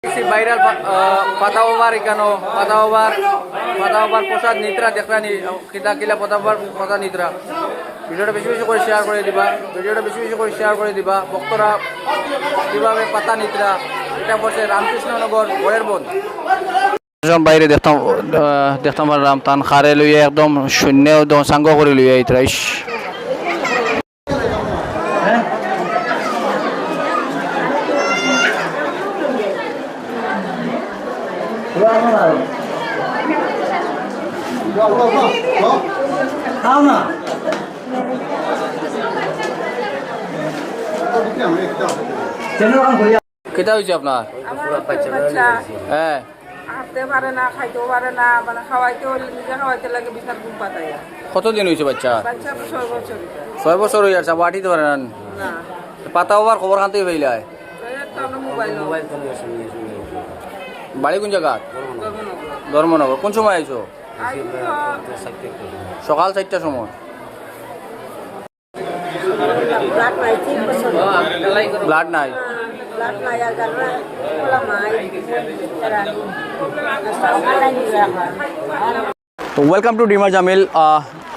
Viral পাতা over এখানো পাতা over প্রসাদ নিত্রা দেখলানি কিতা কিলা পাতা ওভার প্রসাদ নিত্রা ভিডিওটা বেশি বেশি করে শেয়ার করে দিবা ভক্তরা কিভাবে পাতা নিত্রা এটা করছে রামকৃষ্ণনগর বয়ের বন বাইরে দেখতাম পারলাম তান খারে লইয়া একদম শূন্য সাঙ্গ করে লইয়া ইতরাইশ কেটা হয়েছে আপনার? হ্যাঁ হাঁটতে পারে না, খাইতেও পারে না, মানে খাওয়াইতেও নিজে খাওয়াইতে লাগে বিছার ঘুম পাতাই। কতদিন হয়েছে বাচ্চা? বাচ্চা 6 বছর। 6 বছর হয়ে যাচ্ছে, বাটিতে পারে না। না পাতা ওভার খবর খান থেকে পাইলাই মোবাইল বাড়ি কোন জায়গা? ধর্মনগর। কোন সময় আইছো? সকাল 4টার সময়। ব্লাড নাই তো ওয়েলকাম টু ডিমার জামিল।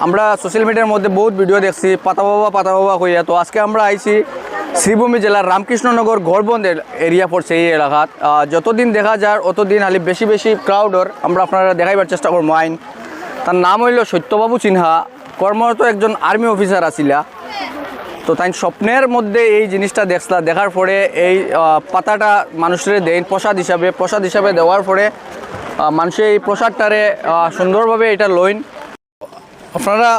আমরা সোশ্যাল মিডিয়ার মধ্যে বহুত ভিডিও দেখছি পাতা বাবা কইয়া। তো আজকে আমরা আইছি শ্রীভূমি জেলার রামকৃষ্ণনগর গড়বন্দের এরিয়া পড়ছে এই এলাকাত। যতদিন দেখা যায় অতদিন খালি বেশি বেশি ক্রাউডর আমরা আপনারা দেখাইবার চেষ্টা করবো। আইন তার নাম হইল সত্যবাবু সিনহা, কর্মরত একজন আর্মি অফিসার আছিলা। তো তাই স্বপ্নের মধ্যে এই জিনিসটা দেখলা, দেখার পরে এই পাতাটা মানুষের দেন প্রসাদ হিসাবে দেওয়ার পরে মানুষে এই প্রসাদটারে সুন্দরভাবে এটা লইন। আপনারা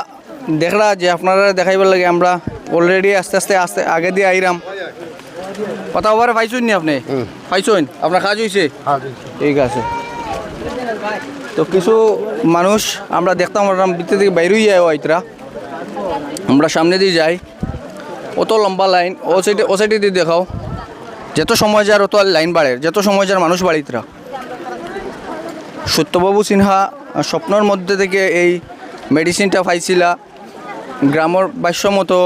দেখলা যে আপনারা দেখাইবার লাগে আমরা অলরেডি আস্তে আস্তে আগে দিয়ে আইরাম। কথা ওভারে পাইছেন নি আপনি? পাইছেন? আপনার কাজ হয়েছে? ঠিক আছে। তো কিছু মানুষ আমরা দেখতাম ভিতর থেকে বাইরেই যায় আইতরা, আমরা সামনে দিয়ে যাই। অত লম্বা লাইন, ও সাইডে দিয়ে দেখাও। যত সময় যার অত লাইন বাড়ে, যত সময় যার মানুষ বাড়িতরা। সত্যবাবু সিনহা স্বপ্নের মধ্যে থেকে এই মেডিসিনটা পাইছিলা। গ্রামের বাস্য মতো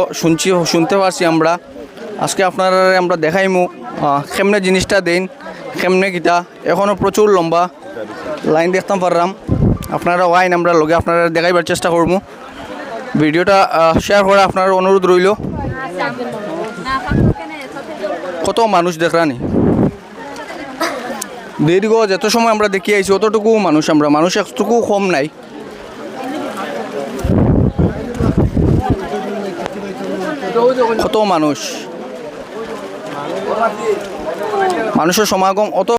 শুনতে পারছি আমরা। আজকে আপনারা আমরা দেখাইমু কেমনে জিনিসটা দেন, কেমনে কিটা। এখনও প্রচুর লম্বা লাইন দেখতাম পারলাম। আপনারা ওয়াইন আমরা লগে আপনারা দেখাইবার চেষ্টা করবো। ভিডিওটা শেয়ার করা আপনার অনুরোধ রইল। কত মানুষ দেখরানি দীর্ঘ যত সময় আমরা দেখি আইছি অতটুকু মানুষ একটুকু কম নাই। কত মানুষের সমাগম অত